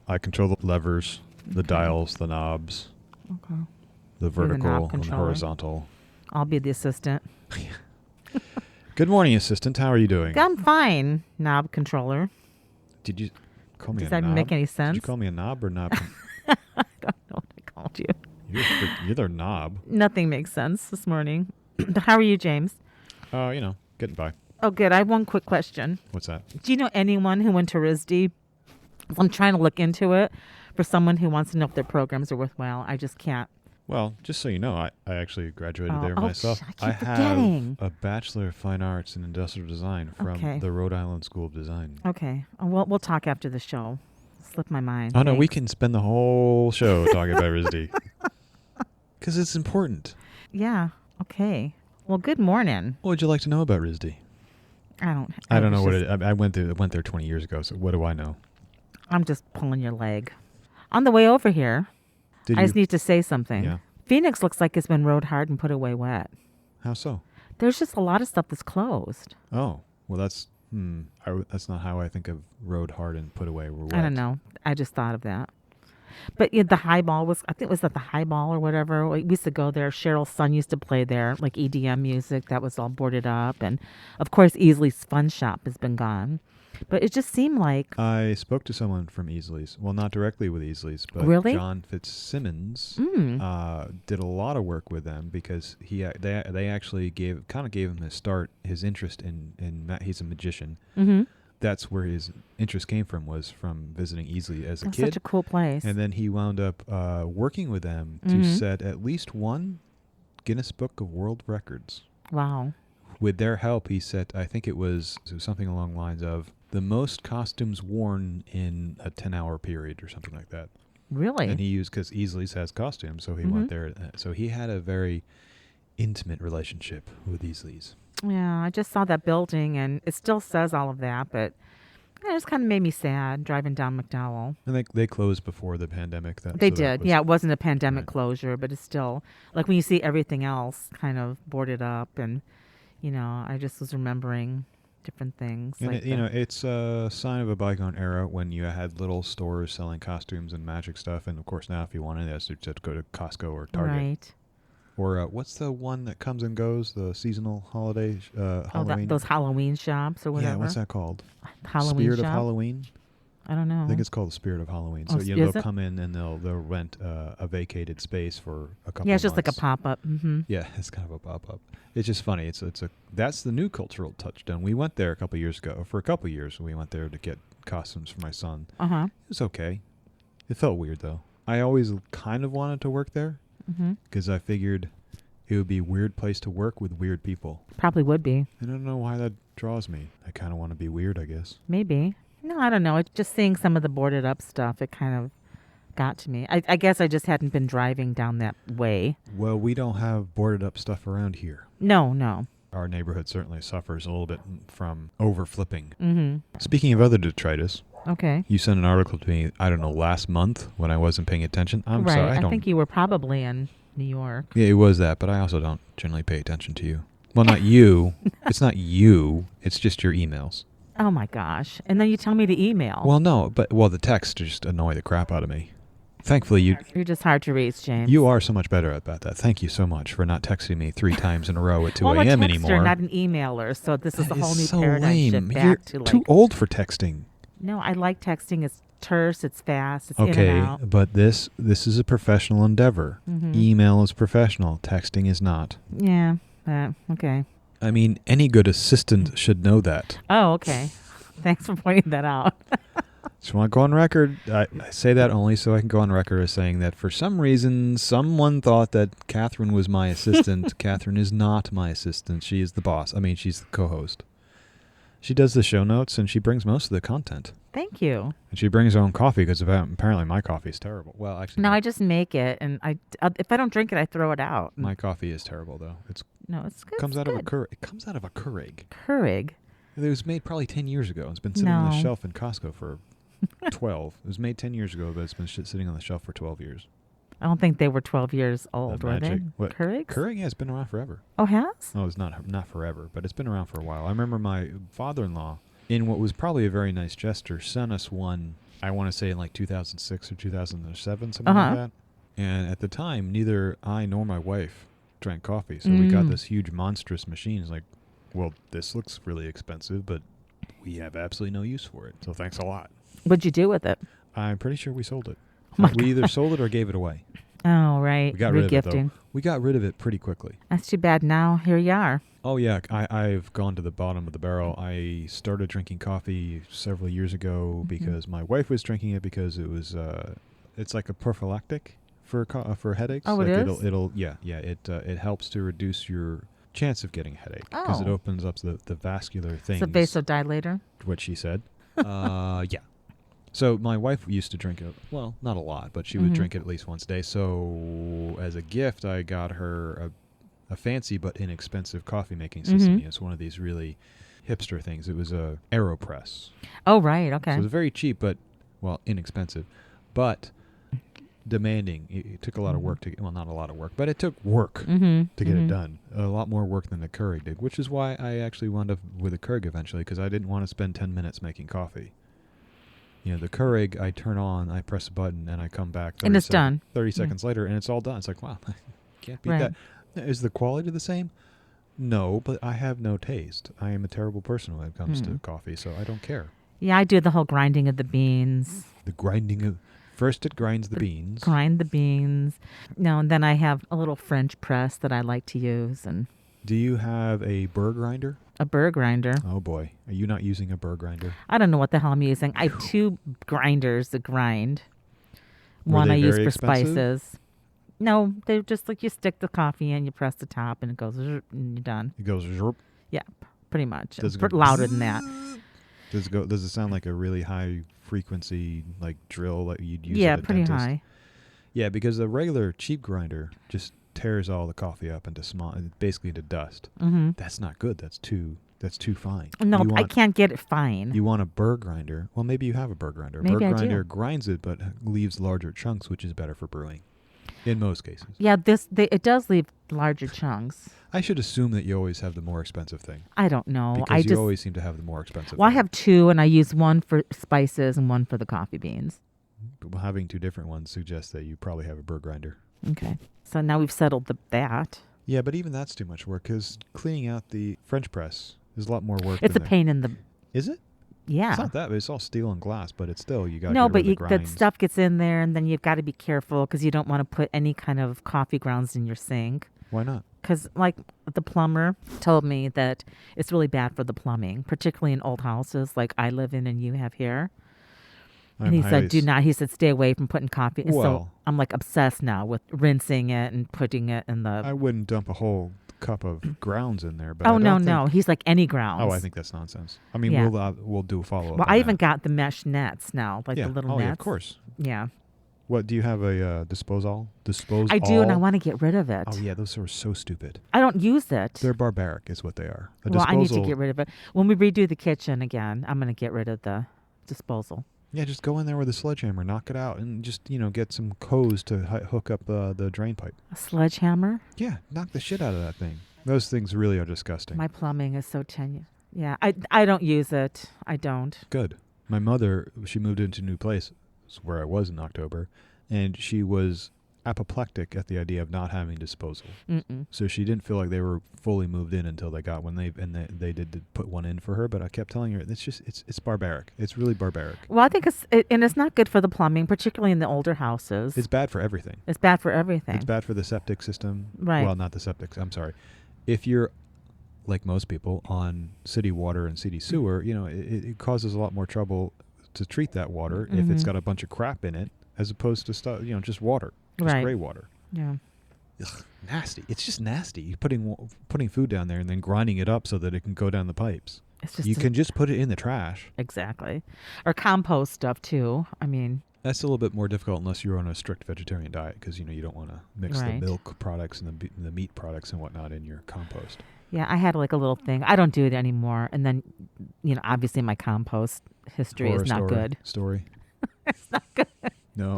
I control the levers, the dials, the knobs, Okay. the You're the knob vertical and the controller. horizontal. I'll be the assistant. Good morning, assistant. How are you doing? I'm fine, knob controller. Did you call me Does a that knob? make any sense? Did you call me a knob or knob? I don't know what I called you. You're the knob. Nothing makes sense this morning. How are you, James? Getting by. Oh, good. I have one quick question. What's that? Do you know anyone who went to RISD? I'm trying to look into it for someone who wants to know if their programs are worthwhile. I just can't. Well, just so you know, I actually graduated there myself. I keep forgetting. have a Bachelor of Fine Arts in Industrial Design from the Rhode Island School of Design. Okay. We'll talk after the show. Slipped my mind. Oh, no, we Thanks. can spend the whole show talking about RISD. Because it's important. Yeah. Okay. Well, good morning. What would you like to know about RISD? I don't know what it. I went there 20 years ago. So what do I know? I'm just pulling your leg. On the way over here, I just need to say something. Yeah. Phoenix looks like it's been rode hard and put away wet. How so? There's just a lot of stuff that's closed. Oh, well, that's that's not how I think of rode hard and put away. Wet. I don't know. I just thought of that. But yeah, the Highball I think it was at the Highball or whatever. We used to go there. Cheryl's son used to play there, like EDM music. That was all boarded up. And of course, Easley's Fun Shop has been gone. But it just seemed like... I spoke to someone from Easley's. Well, not directly with Easley's, but really? John Fitzsimmons did a lot of work with them because they actually gave him his interest in he's a magician. Mm-hmm. That's where his interest came from, was from visiting Easley as a kid. Such a cool place. And then he wound up working with them to set at least one Guinness Book of World Records. Wow. With their help, he set, I think it was something along the lines of the most costumes worn in a 10-hour period or something like that. Really? And he used, because Easley's has costumes, so he went there. So he had a very intimate relationship with Easley's. Yeah, I just saw that building, and it still says all of that, but it just kind of made me sad driving down McDowell. And they closed before the pandemic. They did. Yeah, it wasn't a pandemic closure, but it's still, like when you see everything else kind of boarded up, and, I just was remembering different things. And like it's a sign of a bygone era when you had little stores selling costumes and magic stuff, and of course now if you wanted that, you have to go to Costco or Target. Right. Or what's the one that comes and goes, the seasonal holiday Halloween? Those Halloween shops or whatever. Yeah, what's that called? Halloween Spirit shop? of Halloween? I don't know. I think it's called the Spirit of Halloween. Oh, So they'll come in and they'll rent a vacated space for a couple of months. Yeah, it's just like a pop-up. Mm-hmm. Yeah, it's kind of a pop-up. It's just funny. That's the new cultural touchstone. We went there a couple of years ago. For a couple of years, we went there to get costumes for my son. Uh-huh. It was okay. It felt weird, though. I always kind of wanted to work there because I figured it would be a weird place to work with weird people. Probably would be. I don't know why that draws me. I kind of want to be weird, I guess. Maybe. No, I don't know. It's just seeing some of the boarded up stuff, it kind of got to me. I guess I just hadn't been driving down that way. Well, we don't have boarded up stuff around here. No. Our neighborhood certainly suffers a little bit from overflipping. Mm-hmm. Speaking of other detritus, okay. You sent an article to me, I don't know, last month when I wasn't paying attention. I'm right. sorry. I think you were probably in New York. Yeah, it was that, but I also don't generally pay attention to you. Well, not you. It's not you. It's just your emails. Oh, my gosh. And then you tell me to email. Well, no, the texts just annoy the crap out of me. Thankfully, you're just hard to reach, James. You are so much better about that. Thank you so much for not texting me 3 times in a row at 2 a.m. anymore. I'm a texter, not an emailer, so this is a whole new so paradigm lame. shift You're back to too old for texting. No, I like texting. It's terse, it's fast, it's in and out. Okay, but this is a professional endeavor. Email is professional. Texting is not. Yeah, okay. I mean, any good assistant should know that. Oh, okay. Thanks for pointing that out. Just want to go on record. I say that only so I can go on record as saying that for some reason, someone thought that Catherine was my assistant. Catherine is not my assistant. She is the boss. I mean, she's the co-host. She does the show notes, and she brings most of the content. Thank you. And she brings her own coffee, because apparently my coffee is terrible. Well, actually... No, I just make it, and if I don't drink it, I throw it out. My coffee is terrible, though. It's good. Comes out of a Keurig. It comes out of a Keurig. Keurig? It was made probably 10 years ago. It's been sitting on the shelf in Costco for 12. It was made 10 years ago, but it's been sitting on the shelf for 12 years. I don't think they were 12 years old, were they? What? Keurigs? Keurig has been around forever. Oh, has? No, it's not forever, but it's been around for a while. I remember my father-in-law, in what was probably a very nice gesture, sent us one I want to say in like 2006 or 2007, something like that. And at the time, neither I nor my wife drank coffee. So we got this huge monstrous machine. It's like, well, this looks really expensive, but we have absolutely no use for it. So thanks a lot. What'd you do with it? I'm pretty sure we sold it. Oh We either sold it or gave it away. Oh, right. We got rid of it, though. Regifting. We got rid of it pretty quickly. That's too bad. Now here you are. Oh, yeah. I've gone to the bottom of the barrel. I started drinking coffee several years ago because my wife was drinking it because it was, it's like a prophylactic for headaches. Oh, like it is? It helps to reduce your chance of getting a headache because it opens up the vascular things. It's a vasodilator. What she said. Yeah. So my wife used to drink it. Well, not a lot, but she would drink it at least once a day. So as a gift, I got her a fancy but inexpensive coffee making system. It's one of these really hipster things. It was a AeroPress. Oh, right. Okay. So it was very cheap, but inexpensive, but demanding. It took a lot of work to get. Well, not a lot of work, but it took work to get it done. A lot more work than the Keurig did, which is why I actually wound up with a Keurig eventually because I didn't want to spend 10 minutes making coffee. The Keurig, I turn on, I press a button, and I come back. And it's done. 30 seconds later, and it's all done. It's like, wow, can't beat that. Is the quality the same? No, but I have no taste. I am a terrible person when it comes to coffee, so I don't care. Yeah, I do the whole grinding of the beans. The grinding of... First it grinds the beans. Grind the beans. No, and then I have a little French press that I like to use. And do you have a burr grinder? A burr grinder. Oh, boy. Are you not using a burr grinder? I don't know what the hell I'm using. I have 2 grinders that grind. Were One they I use very for expensive? spices. No, they're just like you stick the coffee in, you press the top, and it goes, and you're done. It goes... Zhurp. Yeah, pretty much. Does it go Louder than that. Does it sound like a really high frequency like drill that you'd use? Yeah, at a pretty dentist? high. Yeah, because a regular cheap grinder just tears all the coffee up into basically into dust. That's not good. That's too fine. No, I can't get it fine. You want a burr grinder? Well, maybe you have a burr grinder. A burr grinder grinds it, but leaves larger chunks, which is better for brewing. In most cases. Yeah, it does leave larger chunks. I should assume that you always have the more expensive thing. I don't know. Because you always seem to have the more expensive Well, thing. I have 2, and I use one for spices and one for the coffee beans. But having 2 different ones suggests that you probably have a burr grinder. Okay. So now we've settled that. Yeah, but even that's too much work because cleaning out the French press is a lot more work. It's a pain in the... Is it? Yeah. It's not that, but it's all steel and glass, but it's still, you got to No, get but rid of the that grinds. stuff gets in there, and then you've got to be careful because you don't want to put any kind of coffee grounds in your sink. Why not? Because, like, the plumber told me that it's really bad for the plumbing, particularly in old houses like I live in and you have here. And he said, he said, stay away from putting coffee. And so I'm, like, obsessed now with rinsing it and putting it in the... I wouldn't dump a whole cup of grounds in there. But no. He's like, any grounds. Oh, I think that's nonsense. I mean, we'll do a follow-up. Well, I even got the mesh nets now, like the little nets. Yeah, of course. Yeah. What, do you have a disposal? I do, and I want to get rid of it. Oh, yeah, those are so stupid. I don't use it. They're barbaric is what they are. I need to get rid of it. When we redo the kitchen again, I'm going to get rid of the disposal. Yeah, just go in there with a sledgehammer, knock it out, and just, get some hose to hook up the drain pipe. A sledgehammer? Yeah, knock the shit out of that thing. Those things really are disgusting. My plumbing is so tenuous. Yeah, I don't use it. I don't. Good. My mother, she moved into a new place where I was in October, and she was apoplectic at the idea of not having disposal. So she didn't feel like they were fully moved in until they got they did put one in for her. But I kept telling her it's barbaric. It's really barbaric. Well, I think it's not good for the plumbing, particularly in the older houses. It's bad for everything. It's bad for everything. It's bad for the septic system. Right. Well, not the septic. I'm sorry. If you're like most people on city water and city sewer, it causes a lot more trouble to treat that water if it's got a bunch of crap in it, as opposed to stuff, just water, just gray water. Yeah. Ugh, nasty. It's just nasty. You're putting food down there and then grinding it up so that it can go down the pipes. It's just you can just put it in the trash. Exactly. Or compost stuff too. I mean, that's a little bit more difficult unless you're on a strict vegetarian diet because you don't want to mix the milk products and the meat products and whatnot in your compost. Yeah, I had like a little thing. I don't do it anymore. And then, obviously my compost history is not good. Story. It's not good. No.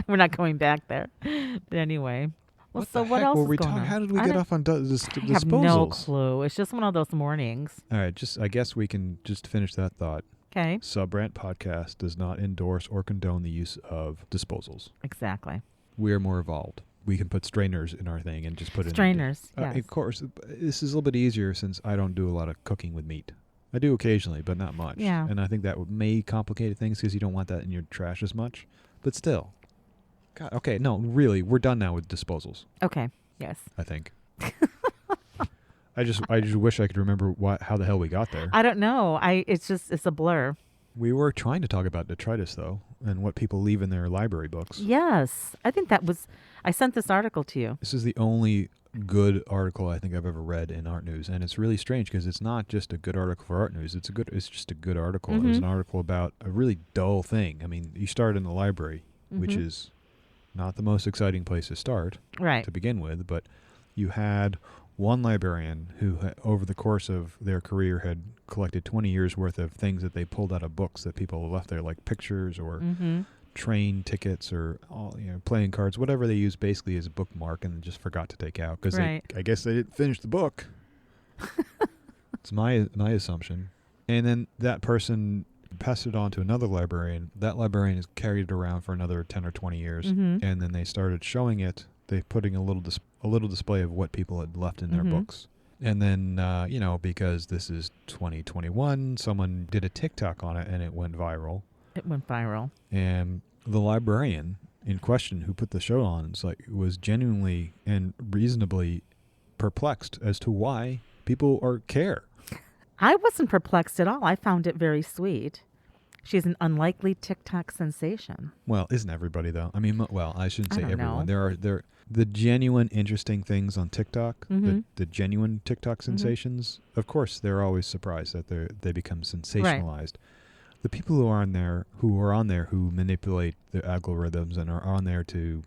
We're not going back there. But anyway. Well, what else is going on? How did we get off on disposals? I have no clue. It's just one of those mornings. All right, I guess we can just finish that thought. Okay. Subrant Podcast does not endorse or condone the use of disposals. Exactly. We are more evolved. We can put strainers in our thing and just put it Strainers, in. yes. Of course, this is a little bit easier since I don't do a lot of cooking with meat. I do occasionally, but not much. Yeah. And I think that may complicate things because you don't want that in your trash as much. But still. God, okay, no, really, we're done now with disposals. Okay. Yes. I think. I just wish I could remember how the hell we got there. I don't know. It's a blur. We were trying to talk about detritus, though, and what people leave in their library books. Yes. I think I sent this article to you. This is the only good article I think I've ever read in Art News, and it's really strange because it's not just a good article for Art News. It's just a good article. Mm-hmm. It was an article about a really dull thing. I mean, you start in the library, which is not the most exciting place to start to begin with, but you had one librarian who, over the course of their career, had collected 20 years worth of things that they pulled out of books that people left there, like pictures or train tickets or playing cards, whatever they use basically as a bookmark, and just forgot to take out because I guess they didn't finish the book. It's my assumption. And then that person passed it on to another librarian. That librarian has carried it around for another 10 or 20 years, and then they started showing it. They putting a little display of what people had left in their books. And then, because this is 2021, someone did a TikTok on it and it went viral. And the librarian in question who put the show on was genuinely and reasonably perplexed as to why people care. I wasn't perplexed at all. I found it very sweet. She's an unlikely TikTok sensation. Well, isn't everybody though? I mean, I shouldn't say everyone. Know. There are the genuine interesting things on TikTok, the genuine TikTok sensations. Of course, they're always surprised that they become sensationalized. Right. The people who are on there who manipulate the algorithms and are on there to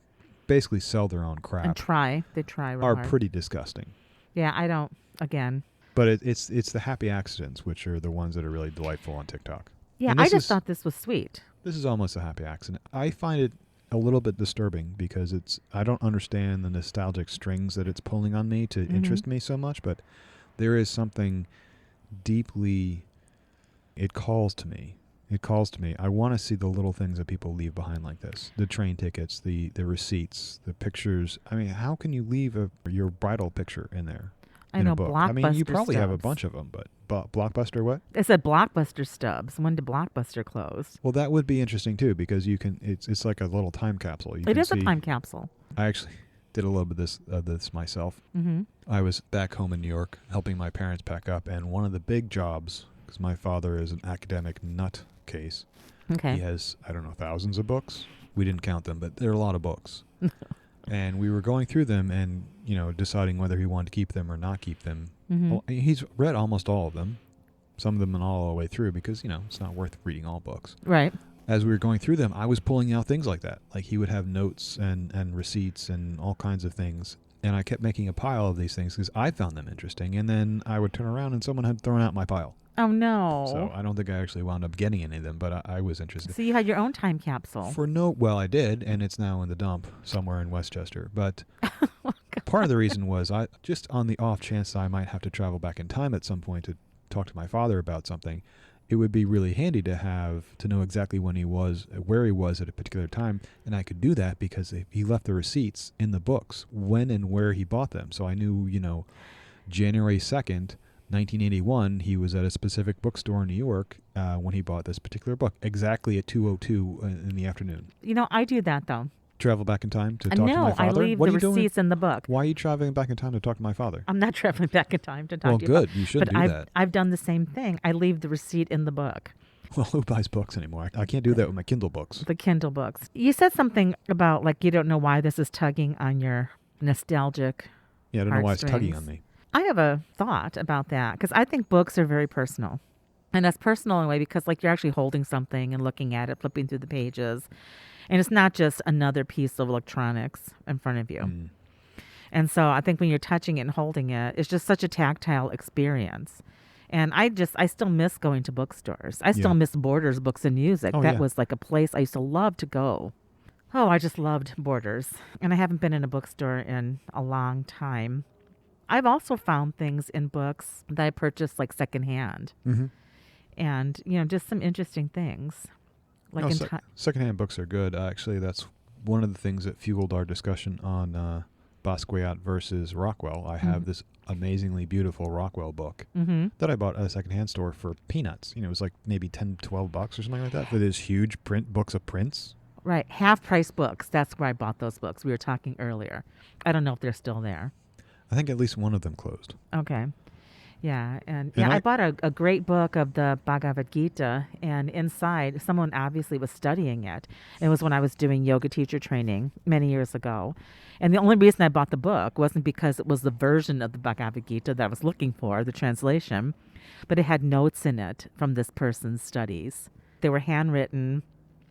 basically sell their own crap and they try real are hard. Pretty disgusting. Yeah, I don't. Again. But it's the happy accidents which are the ones that are really delightful on TikTok. Yeah, I just thought this was sweet. This is almost a happy accident. I find it a little bit disturbing because I don't understand the nostalgic strings that it's pulling on me to interest me so much, but there is something deeply, it calls to me. I want to see the little things that people leave behind like this. The train tickets, the receipts, the pictures. I mean, how can you leave your bridal picture in there? I know, book? Blockbuster I mean, you probably stubs. have a bunch of them, but Blockbuster what? It said Blockbuster stubs. When did Blockbuster close? Well, that would be interesting too because you can. It's like a little time capsule. It is a time capsule. I actually did a little bit of this myself. Mm-hmm. I was back home in New York helping my parents pack up, and one of the big jobs, because my father is an academic nutcase. Okay. He has, I don't know, thousands of books. We didn't count them, but there are a lot of books. And we were going through them and, deciding whether he wanted to keep them or not keep them. Mm-hmm. Well, he's read almost all of them, some of them not all the way through because, it's not worth reading all books. Right. As we were going through them, I was pulling out things like that. Like he would have notes and receipts and all kinds of things. And I kept making a pile of these things because I found them interesting. And then I would turn around and someone had thrown out my pile. Oh, no. So I don't think I actually wound up getting any of them, but I was interested. So you had your own time capsule. Well, I did, and it's now in the dump somewhere in Westchester. But part of the reason was I just on the off chance that I might have to travel back in time at some point to talk to my father about something, it would be really handy to know exactly where he was at a particular time, and I could do that because he left the receipts in the books, when and where he bought them. So I knew, January 2nd, 1981, he was at a specific bookstore in New York when he bought this particular book, exactly at 2:02 in the afternoon. I do that, though. Travel back in time to talk to my father? No, I leave the receipts in the book. Why are you traveling back in time to talk to my father? I'm not traveling back in time to talk to you. Well, good. You should do that. I've done the same thing. I leave the receipt in the book. Well, who buys books anymore? I can't do that with my Kindle books. The Kindle books. You said something about, you don't know why this is tugging on your nostalgic Yeah, I don't know why it's tugging on me. I have a thought about that because I think books are very personal. And that's personal in a way because you're actually holding something and looking at it, flipping through the pages. And it's not just another piece of electronics in front of you. Mm. And so I think when you're touching it and holding it, it's just such a tactile experience. And I still miss going to bookstores. I still miss Borders Books and Music. That was a place I used to love to go. Oh, I just loved Borders. And I haven't been in a bookstore in a long time. I've also found things in books that I purchased secondhand. Mm-hmm. and just some interesting things. Like No, in secondhand books are good. Actually, that's one of the things that fueled our discussion on Basquiat versus Rockwell. I have this amazingly beautiful Rockwell book that I bought at a secondhand store for peanuts. It was like maybe $10, $12 or something like that for this huge books of prints. Right, half price books. That's where I bought those books. We were talking earlier. I don't know if they're still there. I think at least one of them closed. Okay. Yeah, and And I bought a great book of the Bhagavad Gita, and inside, someone obviously was studying it. It was when I was doing yoga teacher training many years ago. And the only reason I bought the book wasn't because it was the version of the Bhagavad Gita that I was looking for, the translation, but it had notes in it from this person's studies. They were handwritten.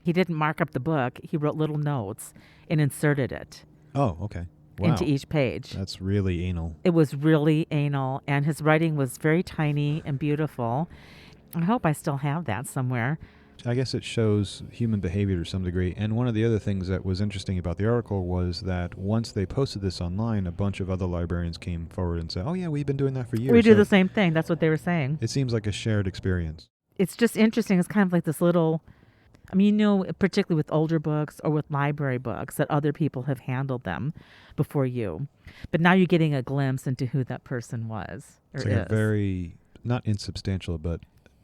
He didn't mark up the book. He wrote little notes and inserted it. Oh, okay. Wow. Into each page. That's really anal. It was really anal, and his writing was very tiny and beautiful. I hope I still have that somewhere. I guess it shows human behavior to some degree. And one of the other things that was interesting about the article was that once they posted this online, a bunch of other librarians came forward and said, oh, yeah, we've been doing that for years. We do the same thing. That's what they were saying. It seems like a shared experience. It's just interesting. It's kind of like this little... particularly with older books or with library books, that other people have handled them before you. But now you're getting a glimpse into who that person was or it's like is. A very, not insubstantial, but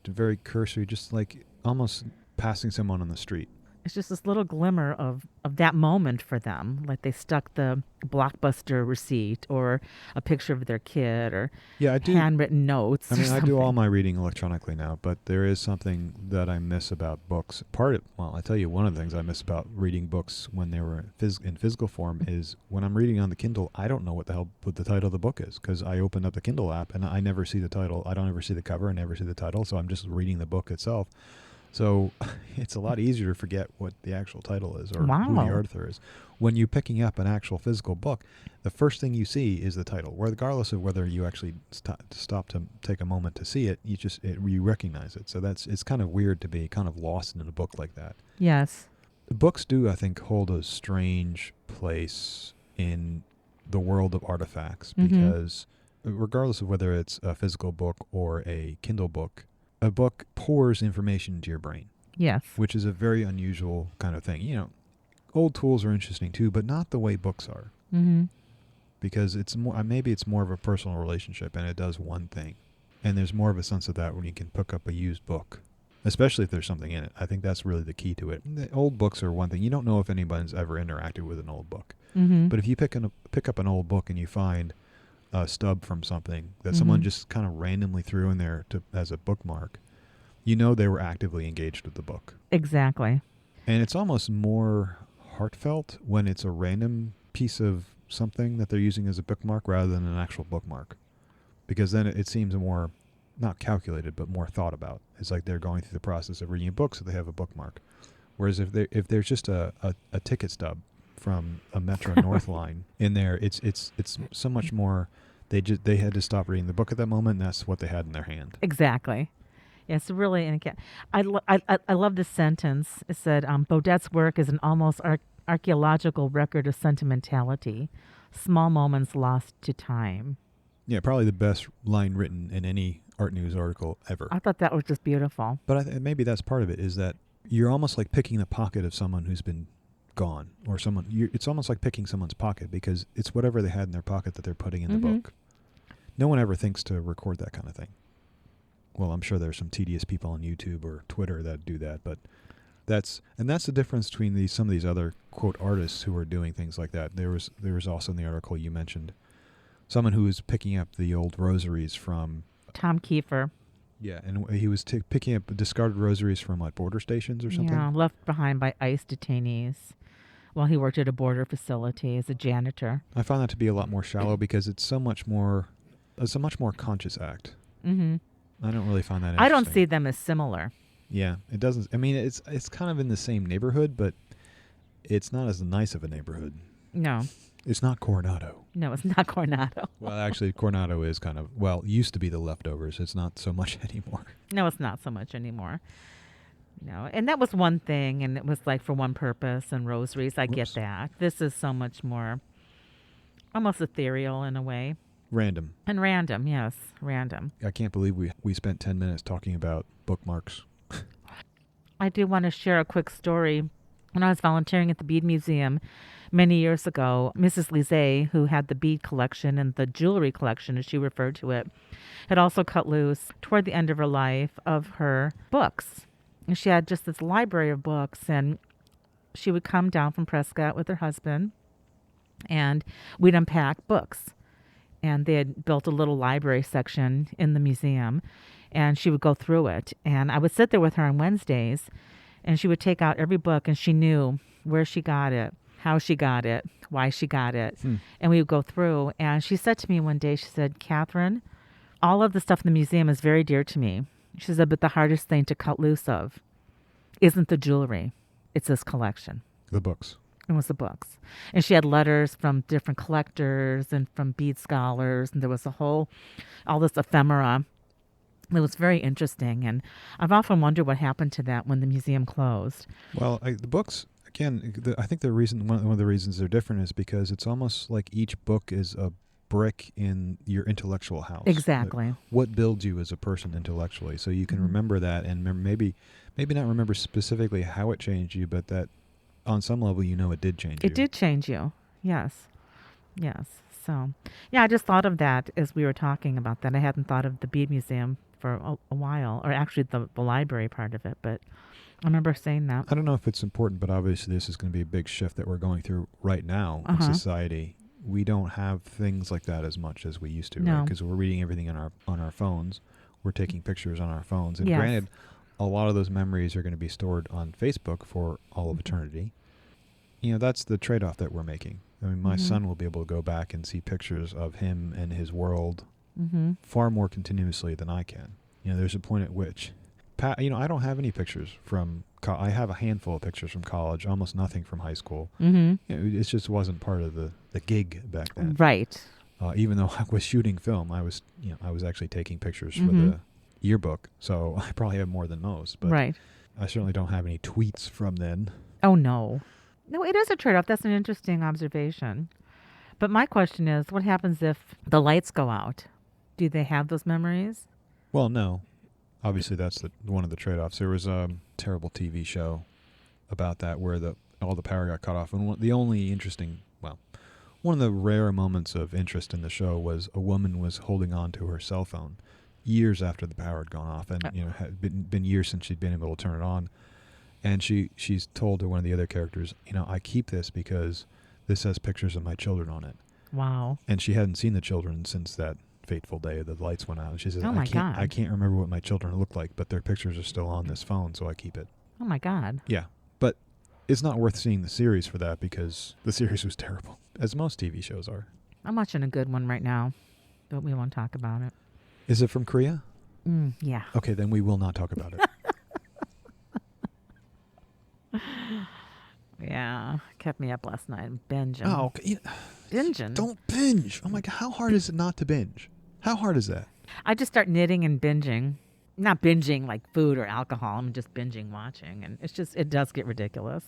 very cursory, just like almost passing someone on the street. It's just this little glimmer of that moment for them. Like they stuck the Blockbuster receipt or a picture of their kid or handwritten notes. I do all my reading electronically now, but there is something that I miss about books. I tell you, one of the things I miss about reading books when they were in physical form is when I'm reading on the Kindle, I don't know what the title of the book is because I opened up the Kindle app and I never see the title. I don't ever see the cover. I never see the title. So I'm just reading the book itself. So it's a lot easier to forget what the actual title is or who the author is. When you're picking up an actual physical book, the first thing you see is the title, regardless of whether you actually stop to take a moment to see it. You recognize it. So it's kind of weird to be kind of lost in a book like that. Yes. Books do, I think, hold a strange place in the world of artifacts because regardless of whether it's a physical book or a Kindle book, a book pours information into your brain. Yes. Which is a very unusual kind of thing. Old tools are interesting too, but not the way books are. Mm-hmm. Because maybe it's more of a personal relationship and it does one thing. And there's more of a sense of that when you can pick up a used book, especially if there's something in it. I think that's really the key to it. The old books are one thing. You don't know if anybody's ever interacted with an old book. Mm-hmm. But if you pick up an old book and you find a stub from something that someone just kind of randomly threw in there as a bookmark, they were actively engaged with the book. Exactly. And it's almost more heartfelt when it's a random piece of something that they're using as a bookmark rather than an actual bookmark. Because then it seems more, not calculated, but more thought about. It's like they're going through the process of reading a book, so they have a bookmark. Whereas if there's just a ticket stub from a Metro North line in there, it's so much more. They had to stop reading the book at that moment, and that's what they had in their hand. Exactly. Yes, really. And again, I love this sentence. It said, Baudet's work is an almost archaeological record of sentimentality, small moments lost to time. Yeah, probably the best line written in any art news article ever. I thought that was just beautiful. But maybe that's part of it, is that you're almost like picking the pocket of someone who's been gone, or it's almost like picking someone's pocket because it's whatever they had in their pocket that they're putting in the book. No one ever thinks to record that kind of thing. Well, I'm sure there's some tedious people on YouTube or Twitter that do that, but that's the difference between some of these other quote artists who are doing things like that. There was also in the article you mentioned someone who was picking up the old rosaries from Tom Kiefer. Yeah, and he was picking up discarded rosaries from border stations or something. Yeah, left behind by ICE detainees while he worked at a border facility as a janitor. I find that to be a lot more shallow because it's a much more conscious act. Mm-hmm. I don't really find that interesting. I don't see them as similar. Yeah, it doesn't. I mean, it's kind of in the same neighborhood, but it's not as nice of a neighborhood. No. It's not Coronado. No, it's not Coronado. Well, actually, Coronado is kind of, used to be the leftovers. It's not so much anymore. No, it's not so much anymore. No, and that was one thing, and it was like for one purpose, and rosaries, I get that. This is so much more almost ethereal in a way. Random. And random, yes, random. I can't believe we spent 10 minutes talking about bookmarks. I do want to share a quick story. When I was volunteering at the Bead Museum many years ago, Mrs. Lizet, who had the bead collection and the jewelry collection, as she referred to it, had also cut loose toward the end of her life of her books. And she had just this library of books, and she would come down from Prescott with her husband, and we'd unpack books. And they had built a little library section in the museum, and she would go through it. And I would sit there with her on Wednesdays, and she would take out every book, and she knew where she got it, how she got it, why she got it. And we would go through. And she said to me one day, she said, "Catherine, all of the stuff in the museum is very dear to me." She said, "But the hardest thing to cut loose of isn't the jewelry. It's this collection." The books. It was the books. And she had letters from different collectors and from bead scholars. And there was all this ephemera. It was very interesting. And I've often wondered what happened to that when the museum closed. Well, the books, again, I think one of the reasons they're different is because it's almost like each book is a brick in your intellectual house. Exactly. What builds you as a person intellectually. So you can remember that and maybe not remember specifically how it changed you, but that on some level, it did change you. It did change you. Yes. Yes. So, yeah, I just thought of that as we were talking about that. I hadn't thought of the Bead Museum for a while, or actually the library part of it, but I remember saying that. I don't know if it's important, but obviously this is going to be a big shift that we're going through right now in society. We don't have things like that as much as we used to, right? Because we're reading everything on our phones. We're taking pictures on our phones. And granted, a lot of those memories are going to be stored on Facebook for all of eternity. That's the trade-off that we're making. I mean, my son will be able to go back and see pictures of him and his world far more continuously than I can. There's a point at which, I don't have any pictures from, I have a handful of pictures from college, almost nothing from high school. It just wasn't part of the gig back then. Right. Even though I was shooting film, I was actually taking pictures for the yearbook, so I probably have more than most. But right. I certainly don't have any tweets from then. Oh, no. No, it is a trade-off. That's an interesting observation. But my question is, what happens if the lights go out? Do they have those memories? Well, no. Obviously, that's one of the trade-offs. There was a terrible TV show about that where all the power got cut off. And one of the rare moments of interest in the show was a woman was holding on to her cell phone years after the power had gone off. And, had been years since she'd been able to turn it on. And she's told to one of the other characters, I keep this because this has pictures of my children on it. Wow. And she hadn't seen the children since that fateful day the lights went out. And she says, "Oh my God. I can't remember what my children look like, but their pictures are still on this phone, so I keep it." Oh my God. Yeah. But it's not worth seeing the series for that because the series was terrible, as most TV shows are. I'm watching a good one right now, but we won't talk about it. Is it from Korea? Yeah. Okay, then we will not talk about it. Yeah, kept me up last night binging. Oh, okay. Binging. Don't binge. Oh my God, how hard is it not to binge? How hard is that? I just start knitting and binging. Not binging like food or alcohol. I'm just binging watching, and it does get ridiculous.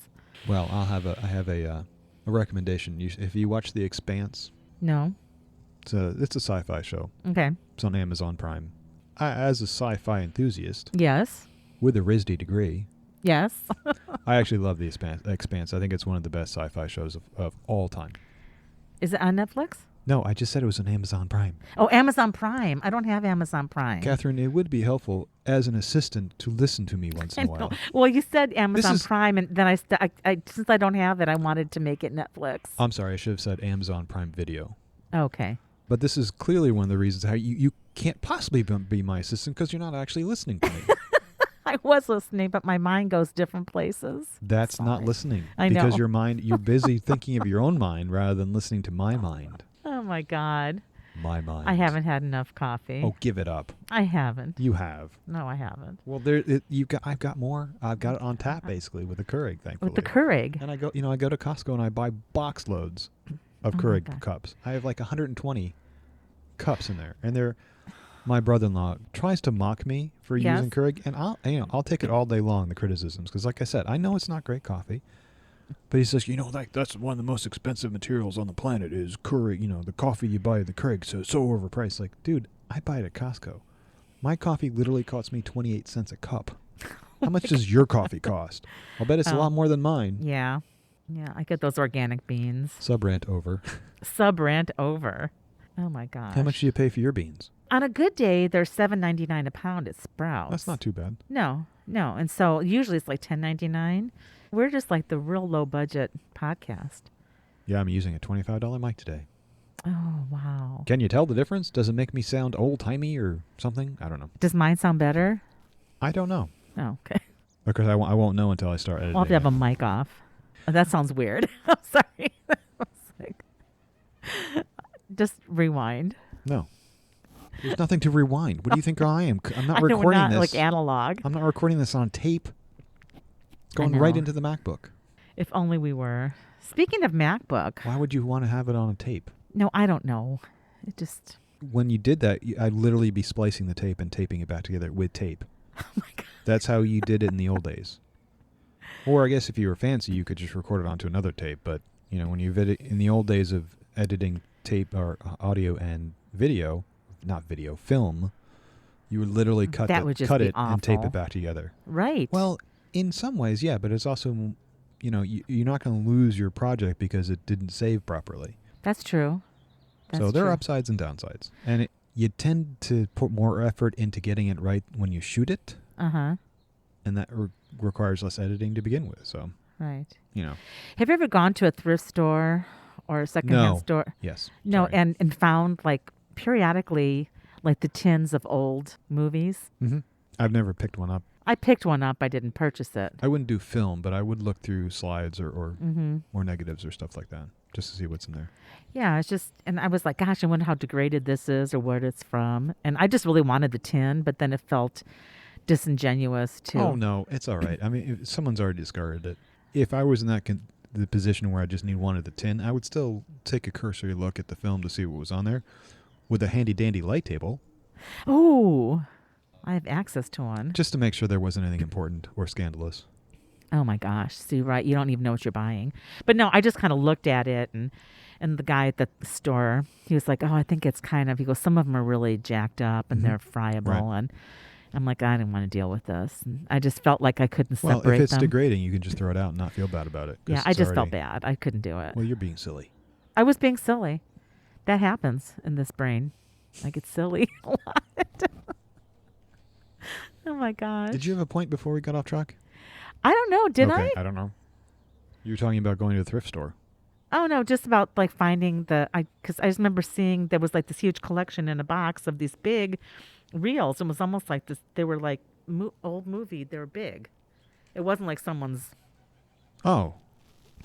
Well, I have a recommendation. If you watch The Expanse. No. It's a sci-fi show. Okay. It's on Amazon Prime. As a sci-fi enthusiast. Yes. With a RISD degree. Yes. I actually love The Expanse. I think it's one of the best sci-fi shows of all time. Is it on Netflix? No, I just said it was on Amazon Prime. Oh, Amazon Prime. I don't have Amazon Prime. Catherine, it would be helpful as an assistant to listen to me once in a while. Well, you said Amazon Prime, and then since I don't have it, I wanted to make it Netflix. I'm sorry, I should have said Amazon Prime Video. Okay. But this is clearly one of the reasons how you can't possibly be my assistant because you're not actually listening to me. I was listening, but my mind goes different places. That's not listening. I know. Because you're busy thinking of your own mind rather than listening to my mind. Oh, my God. My mind. I haven't had enough coffee. Oh, give it up. I haven't. You have. No, I haven't. Well, I've got more. I've got it on tap, basically, with the Keurig, thankfully. With the Keurig? And I go to Costco and I buy box loads of Keurig cups. I have like 120 cups in there. And my brother-in-law tries to mock me for using Keurig, and I'll take it all day long, the criticisms, because like I said, I know it's not great coffee, But he says, like that's one of the most expensive materials on the planet is Keurig. The coffee you buy at the Keurig, so it's so overpriced. Like, dude, I buy it at Costco. My coffee literally costs me 28 cents a cup. How much does your coffee cost? I'll bet it's a lot more than mine. Yeah. Yeah, I get those organic beans. Sub-rant over. Sub-rant over. Oh, my gosh. How much do you pay for your beans? On a good day, they're $7.99 a pound at Sprouts. That's not too bad. No. And so usually it's like $10.99. We're just like the real low-budget podcast. Yeah, I'm using a $25 mic today. Oh, wow. Can you tell the difference? Does it make me sound old-timey or something? I don't know. Does mine sound better? I don't know. Oh, okay. Because I won't know until I start editing. I'll have to have a mic off. Oh, that sounds weird. I'm sorry. Just rewind. No. There's nothing to rewind. What do you think I am? I'm not I know, recording we're not this. like analog. I'm not recording this on tape. It's going right into the MacBook. If only we were. Speaking of MacBook. Why would you want to have it on a tape? No, I don't know. It just... When you did that, I'd literally be splicing the tape and taping it back together with tape. Oh, my God. That's how you did it in the old days. Or I guess if you were fancy, you could just record it onto another tape. But, when you in the old days of editing tape or audio and video, not video, film, you would literally cut it and tape it back together. Right. Well, in some ways, yeah, but it's also, you're not going to lose your project because it didn't save properly. That's true. So there are upsides and downsides. And you tend to put more effort into getting it right when you shoot it. Uh-huh. And that requires less editing to begin with. So, right. Have you ever gone to a thrift store or a secondhand store? Yes. No, Sorry. and found like periodically like the tins of old movies? Mm-hmm. I've never picked one up. I picked one up. I didn't purchase it. I wouldn't do film, but I would look through slides or negatives or stuff like that just to see what's in there. Yeah, it's just, and I was like, gosh, I wonder how degraded this is or what it's from. And I just really wanted the tin, but then it felt disingenuous too. Oh, no, it's all right. I mean, if someone's already discarded it. If I was in the position where I just wanted the tin, I would still take a cursory look at the film to see what was on there with a handy-dandy light table. Oh, I have access to one. Just to make sure there wasn't anything important or scandalous. Oh, my gosh. See, right, you don't even know what you're buying. But no, I just kind of looked at it, and the guy at the store, he was like, oh, I think it's he goes, some of them are really jacked up, and they're friable, right. And I'm like, I didn't want to deal with this. And I just felt like I couldn't separate them. Well, if it's degrading, you can just throw it out and not feel bad about it. Yeah, I just felt bad. I couldn't do it. Well, you're being silly. I was being silly. That happens in this brain. I get silly a lot. Oh, my gosh. Did you have a point before we got off track? I don't know. Did I? I don't know. You were talking about going to a thrift store. Oh, no, just about like finding because I just remember seeing there was like this huge collection in a box of these big reels. It was almost like this. They were like old movie. They were big. It wasn't like someone's. Oh,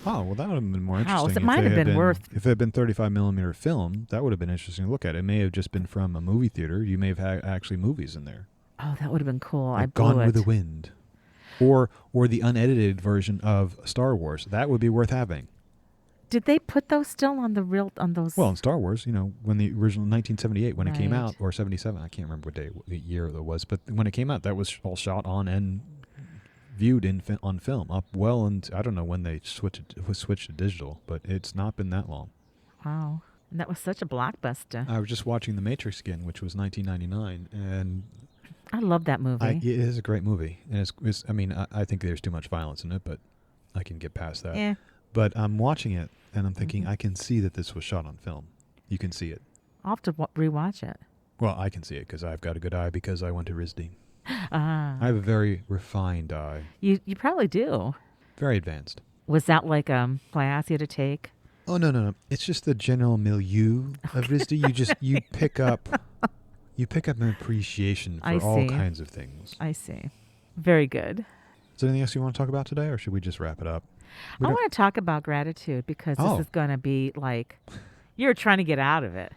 well, that would have been more interesting. It might have been worth. If it had been 35 millimeter film, that would have been interesting to look at. It may have just been from a movie theater. You may have had actually movies in there. Oh, that would have been cool. Like I blew Gone it. with the Wind. Or the unedited version of Star Wars. That would be worth having. Did they put those still on those? Well, in Star Wars, when the original 1978 when it came out, or 77, I can't remember what year that was, but when it came out, that was all shot on and viewed on film up well, and I don't know when they switched to digital, but it's not been that long. Wow, and that was such a blockbuster. I was just watching The Matrix again, which was 1999, and I love that movie. It is a great movie, and I think there's too much violence in it, but I can get past that. Yeah. But I'm watching it, and I'm thinking, I can see that this was shot on film. You can see it. I'll have to rewatch it. Well, I can see it because I've got a good eye because I went to RISD. I have a very refined eye. You probably do. Very advanced. Was that like a class you had to take? Oh, no. It's just the general milieu of RISD. You pick up an appreciation for all kinds of things. I see. Very good. Is there anything else you want to talk about today, or should we just wrap it up? I want to talk about gratitude because this is going to be like you're trying to get out of it.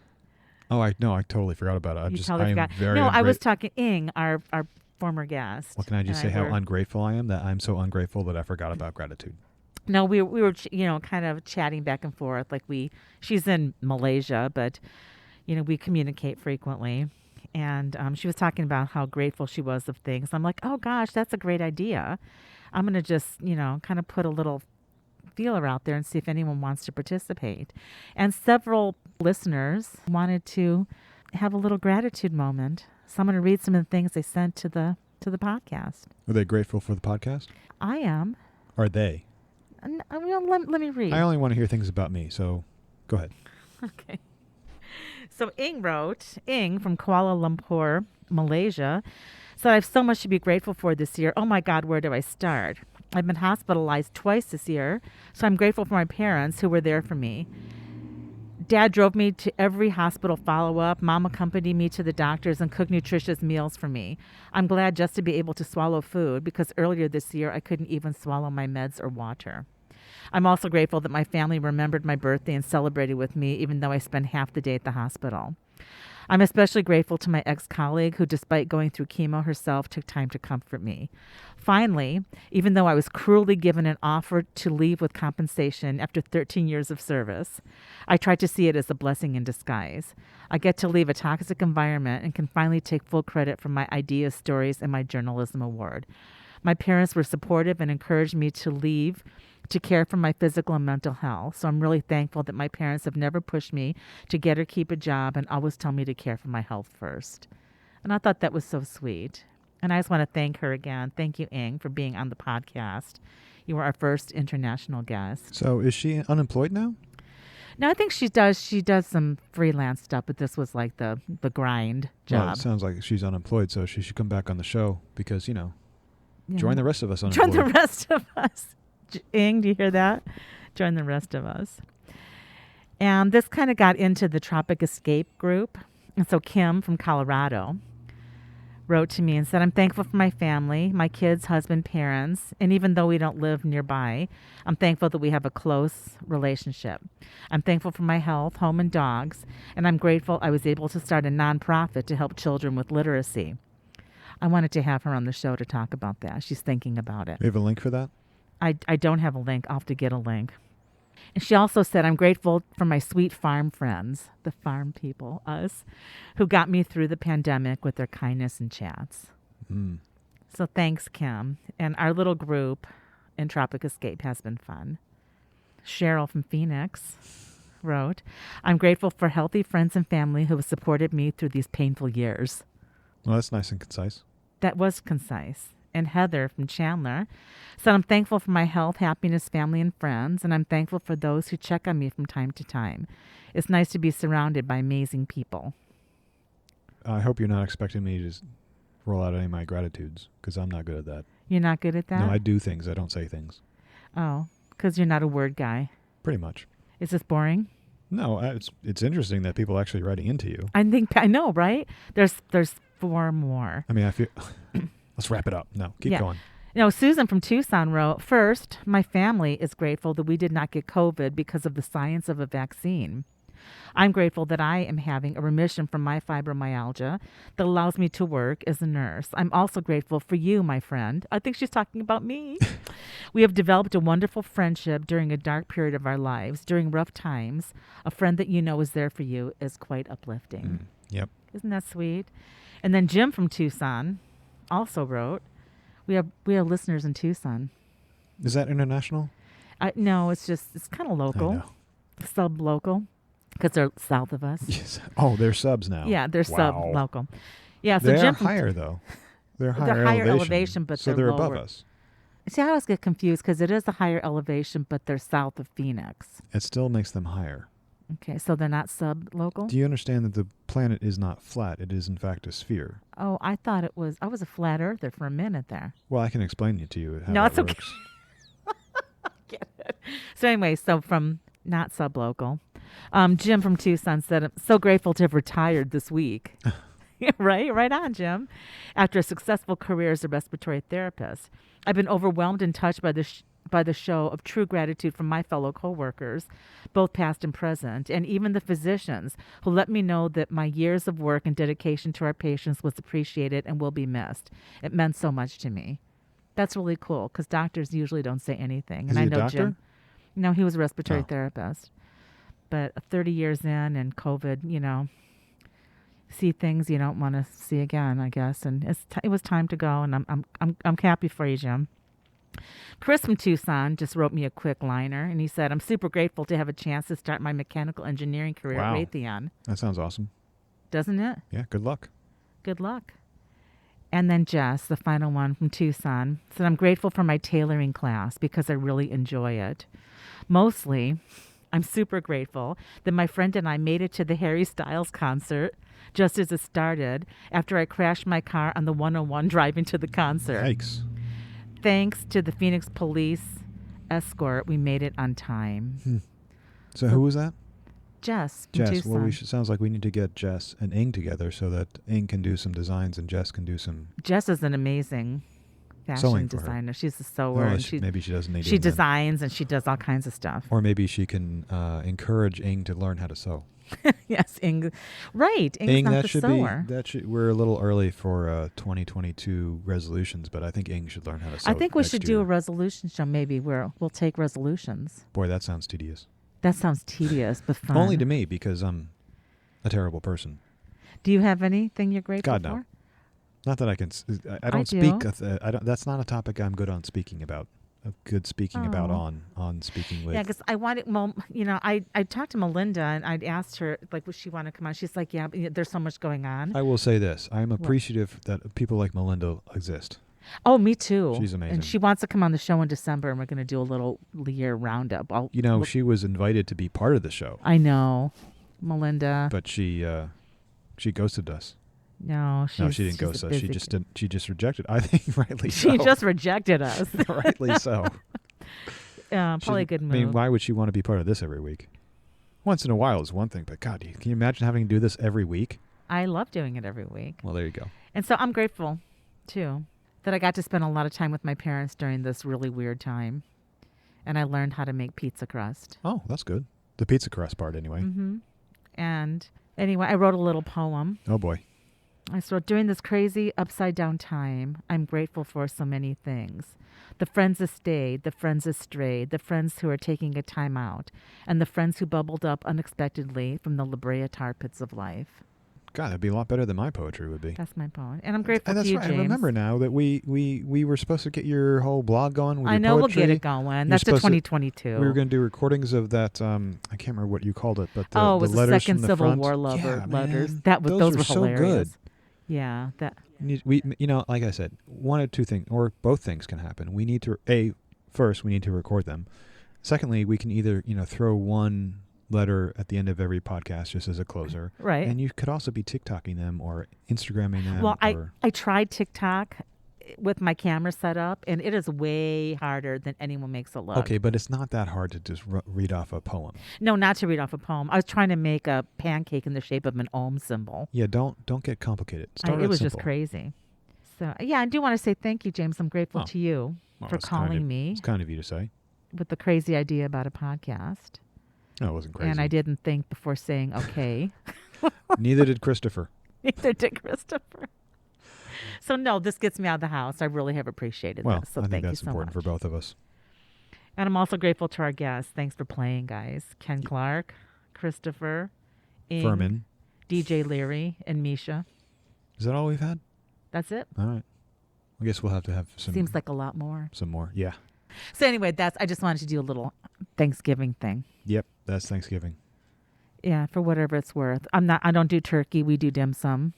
Oh, I totally forgot about it. I am very I was talking Ing, our former guest. Well, can I just say how ungrateful I am that I'm so ungrateful that I forgot about gratitude? No, we were kind of chatting back and forth. Like she's in Malaysia, but we communicate frequently. And she was talking about how grateful she was of things. I'm like, oh gosh, that's a great idea. I'm going to just, kind of put a little feeler out there and see if anyone wants to participate. And several listeners wanted to have a little gratitude moment. So I'm going to read some of the things they sent to the podcast. Are they grateful for the podcast? I am. Are they? Let me read. I only want to hear things about me, so go ahead. Okay. So Ing from Kuala Lumpur, Malaysia, said, I have so much to be grateful for this year. Oh my God, where do I start? I've been hospitalized twice this year, so I'm grateful for my parents who were there for me. Dad drove me to every hospital follow-up. Mom accompanied me to the doctors and cooked nutritious meals for me. I'm glad just to be able to swallow food because earlier this year I couldn't even swallow my meds or water. I'm also grateful that my family remembered my birthday and celebrated with me even though I spent half the day at the hospital. I'm especially grateful to my ex-colleague who, despite going through chemo herself, took time to comfort me. Finally, even though I was cruelly given an offer to leave with compensation after 13 years of service, I tried to see it as a blessing in disguise. I get to leave a toxic environment and can finally take full credit for my ideas, stories, and my journalism award. My parents were supportive and encouraged me to leave to care for my physical and mental health. So I'm really thankful that my parents have never pushed me to get or keep a job and always tell me to care for my health first. And I thought that was so sweet. And I just want to thank her again. Thank you, Ing, for being on the podcast. You were our first international guest. So is she unemployed now? No, I think she does. She does some freelance stuff, but this was like the grind job. Well, it sounds like she's unemployed, so she should come back on the show because, Yeah. join the rest of us unemployed. Join the rest of us. Ing, do you hear that? Join the rest of us. And this kind of got into the Tropic Escape group. And so Kim from Colorado wrote to me and said, I'm thankful for my family, my kids, husband, parents, and even though we don't live nearby, I'm thankful that we have a close relationship. I'm thankful for my health, home, and dogs, and I'm grateful I was able to start a nonprofit to help children with literacy. I wanted to have her on the show to talk about that. She's thinking about it. You have a link for that? I don't have a link. I'll have to get a link. And she also said, I'm grateful for my sweet farm friends, the farm people, us, who got me through the pandemic with their kindness and chats. Mm. So thanks, Kim. And our little group in Tropic Escape has been fun. Cheryl from Phoenix wrote, I'm grateful for healthy friends and family who have supported me through these painful years. Well, that's nice and concise. That was concise. And Heather from Chandler said, I'm thankful for my health, happiness, family, and friends, and I'm thankful for those who check on me from time to time. It's nice to be surrounded by amazing people. I hope you're not expecting me to just roll out any of my gratitudes, because I'm not good at that. You're not good at that? No, I do things. I don't say things. Oh, because you're not a word guy. Pretty much. Is this boring? No, it's interesting that people are actually writing into you. I know, right? There's 4 more. I mean, I feel... Let's wrap it up. No, keep going. Susan from Tucson wrote, first, my family is grateful that we did not get COVID because of the science of a vaccine. I'm grateful that I am having a remission from my fibromyalgia that allows me to work as a nurse. I'm also grateful for you, my friend. I think she's talking about me. We have developed a wonderful friendship during a dark period of our lives. During rough times, a friend that you know is there for you is quite uplifting. Yep. Isn't that sweet? And then Jim from Tucson also wrote, we have listeners in Tucson. Is that international? No, it's kind of local. I know. Sub-local, because they're south of us. Yes. Oh, they're subs now. Yeah, they're sub-local. Yeah, so they're Jim higher, though. They're higher elevation, but so they're above lower. us. See, I always get confused because it is a higher elevation, but they're south of Phoenix. It still makes them higher. Okay, so they're not sub-local? Do you understand that the planet is not flat? It is, in fact, a sphere. Oh, I was a flat earther for a minute there. Well, I can explain it to you how no, that it's works. Okay. Get it. So anyway, so from not sub-local, Jim from Tucson said, I'm so grateful to have retired this week. Right on, Jim. After a successful career as a respiratory therapist, I've been overwhelmed and touched by the show of true gratitude from my fellow coworkers, both past and present, and even the physicians who let me know that my years of work and dedication to our patients was appreciated and will be missed. It meant so much to me. That's really cool because doctors usually don't say anything. Is and he I a know doctor? Jim. No, he was a respiratory Oh. therapist. But 30 years in and COVID, see things you don't want to see again, I guess. And it was time to go, and I'm happy for you, Jim. Chris from Tucson just wrote me a quick liner, and he said, I'm super grateful to have a chance to start my mechanical engineering career Wow. at Raytheon. That sounds awesome. Doesn't it? Yeah, good luck. Good luck. And then Jess, the final one from Tucson, said, I'm grateful for my tailoring class because I really enjoy it. Mostly, I'm super grateful that my friend and I made it to the Harry Styles concert just as it started after I crashed my car on the 101 driving to the concert. Yikes. Thanks to the Phoenix police escort, we made it on time. So who was that? Jess from Jess. Tucson. Well, sounds like we need to get Jess and Ing together so that Ing can do some designs and Jess can do some. Jess is an amazing fashion Sewing for her. designer. She's a sewer. Oh, And maybe she doesn't need she Ing then. designs and she does all kinds of stuff. Or maybe she can encourage Ing to learn how to sew. Yes, Ing. Right. Ing's Ing, not that the should sewer. we're a little early for 2022 resolutions, but I think Ing should learn how to sew. I think we next should do year. a resolution show maybe where we'll take resolutions. Boy, that sounds tedious. That sounds tedious, but fun. Only to me because I'm a terrible person. Do you have anything you're grateful God, no. for? Not that I can. I don't do. speak. I don't. That's not a topic I'm good on speaking about. Good speaking about Oh. on speaking with. Yeah, because I wanted, well, I talked to Melinda and I'd asked her, like, would she want to come on? She's like, yeah, but there's so much going on. I will say this: I am appreciative that people like Melinda exist. Oh, me too. She's amazing. And she wants to come on the show in December, and we're going to do a little year roundup. She was invited to be part of the show, I know, Melinda. but she ghosted us. No, No, she didn't ghost us. She just didn't. She just rejected. I think rightly so. She just rejected us. rightly so. Probably a good move. I mean, why would she want to be part of this every week? Once in a while is one thing, but God, can you imagine having to do this every week? I love doing it every week. Well, there you go. And so I'm grateful, too, that I got to spend a lot of time with my parents during this really weird time. And I learned how to make pizza crust. Oh, that's good. The pizza crust part, anyway. Mm-hmm. And anyway, I wrote a little poem. Oh boy. I wrote, during this crazy upside-down time, I'm grateful for so many things. The friends that stayed, the friends that strayed, the friends who are taking a time out, and the friends who bubbled up unexpectedly from the La Brea tar pits of life. God, that'd be a lot better than my poetry would be. That's my poem. And I'm grateful That's to you, right. James. I remember now that we were supposed to get your whole blog going with I your know poetry. we'll get it going. You're That's the supposed to- 2022. We were going to do recordings of that. I can't remember what you called it, but it the was the letters Second from the Civil front. War Yeah, letters. man. Those were so hilarious. good. Yeah, that. We, like I said, one of two things, or both things can happen. We need to first we need to record them. Secondly, we can either throw one letter at the end of every podcast just as a closer, Right. And you could also be TikToking them or Instagramming them. Well, or, I tried TikTok with my camera set up, and it is way harder than anyone makes it look. okay, but it's not that hard to just read off a poem. No, not to read off a poem. I was trying to make a pancake in the shape of an Ohm symbol. Yeah, don't get complicated. Start It out was simple. just crazy. So, yeah, I do want to say thank you, James. I'm grateful Oh. to you Well, for it's kind calling of- me It's kind of you to say. with the crazy idea about a podcast. No, it wasn't crazy. And I didn't think before saying okay. Neither did Christopher. Neither did Christopher. So, no, this gets me out of the house. I really have appreciated Well, this. So, I think thank you that's so important much. for both of us. And I'm also grateful to our guests. Thanks for playing, guys. Ken Clark, Christopher, Ing, Furman. DJ Leary, and Misha. Is that all we've had? That's it. All right. I guess we'll have to have some. Seems like a lot more. some more. Yeah. So anyway, I just wanted to do a little Thanksgiving thing. Yep. That's Thanksgiving. Yeah, for whatever it's worth. I don't do turkey. We do dim sum.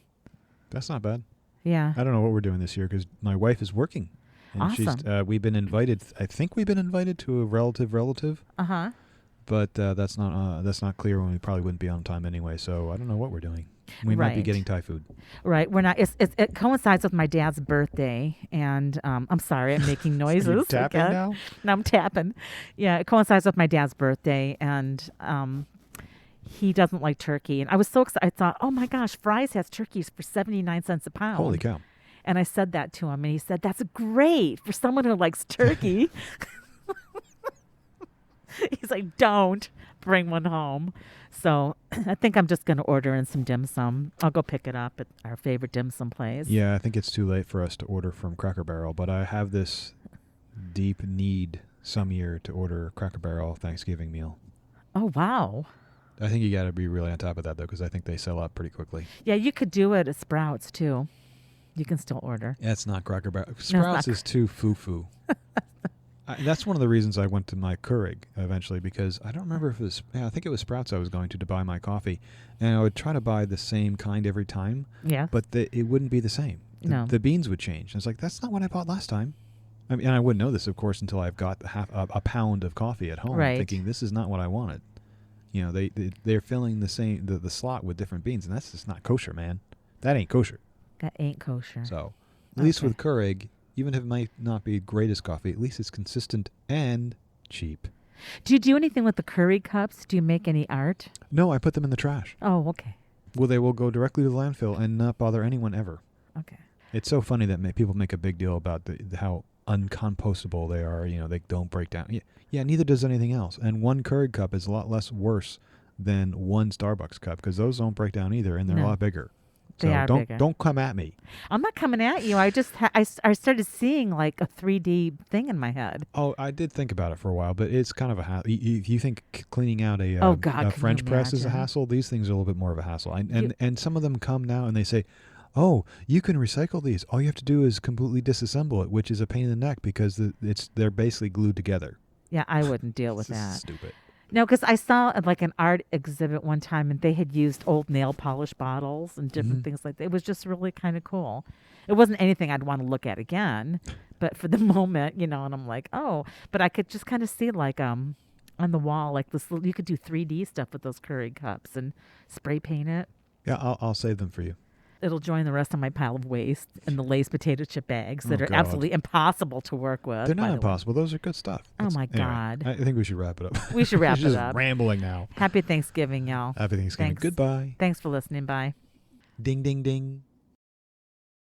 That's not bad. Yeah. I don't know what we're doing this year because my wife is working. And Awesome. we've been invited. I think we've been invited to a relative, Uh-huh. but that's not clear when we probably wouldn't be on time anyway. So I don't know what we're doing. We might be Right. getting Thai food. Right. We're not. It coincides with my dad's birthday, and I'm sorry, I'm making noises. Are you tapping again. now? No, I'm tapping. Yeah, it coincides with my dad's birthday, and he doesn't like turkey. And I was so excited. I thought, oh my gosh, Fry's has turkeys for 79 cents a pound. Holy cow! And I said that to him, and he said, that's great for someone who likes turkey. He's like, don't bring one home. So I think I'm just going to order in some dim sum. I'll go pick it up at our favorite dim sum place. Yeah, I think it's too late for us to order from Cracker Barrel, but I have this deep need some year to order Cracker Barrel Thanksgiving meal. Oh, wow. I think you got to be really on top of that though, because I think they sell out pretty quickly. Yeah, you could do it at Sprouts, too. You can still order. That's not Cracker Barrel. not Sprouts is too foo-foo. That's one of the reasons I went to my Keurig eventually, because I don't remember if it was, I think it was Sprouts I was going to buy my coffee, and I would try to buy the same kind every time, Yeah. but it wouldn't be the same. No. The beans would change. And it's like, that's not what I bought last time. I mean, and I wouldn't know this, of course, until I've got a pound of coffee at home, Right. thinking this is not what I wanted. You know, they're filling the slot with different beans, and that's just not kosher, man. That ain't kosher. That ain't kosher. So, at least Okay. with Keurig, even if it might not be greatest coffee, at least it's consistent and cheap. Do you do anything with the Keurig cups? Do you make any art? No, I put them in the trash. Oh, okay. Well, they will go directly to the landfill and not bother anyone ever. Okay. It's so funny that people make a big deal about how uncompostable they are. You know, they don't break down. Yeah, neither does anything else. And one Keurig cup is a lot less worse than one Starbucks cup, because those don't break down either, and they're a No. lot bigger. They So are bigger. don't come at me. I'm not coming at you. I just I started seeing like a 3D thing in my head. Oh, I did think about it for a while, but it's kind of a hassle. If you think cleaning out a Oh, God, a can French you press is a imagine? hassle, these things are a little bit more of a hassle. And some of them come now and they say, "Oh, you can recycle these. All you have to do is completely disassemble it," which is a pain in the neck because they're basically glued together. Yeah, I wouldn't deal with This is that. stupid. No, because I saw like an art exhibit one time, and they had used old nail polish bottles and different Mhm. things like that. It was just really kind of cool. It wasn't anything I'd want to look at again, but for the moment, and I'm like, oh, but I could just kind of see like on the wall, like this. You could do 3D stuff with those Keurig cups and spray paint it. Yeah, I'll save them for you. It'll join the rest of my pile of waste and the Lay's potato chip bags that Oh, are God. absolutely impossible to work with. They're by not the way. impossible. Those are good stuff. Oh, my Anyway, God. I think we should wrap it up. We should wrap We're it just up. rambling now. Happy Thanksgiving, y'all. Happy Thanksgiving. Thanks. Goodbye. Thanks for listening. Bye. Ding, ding, ding.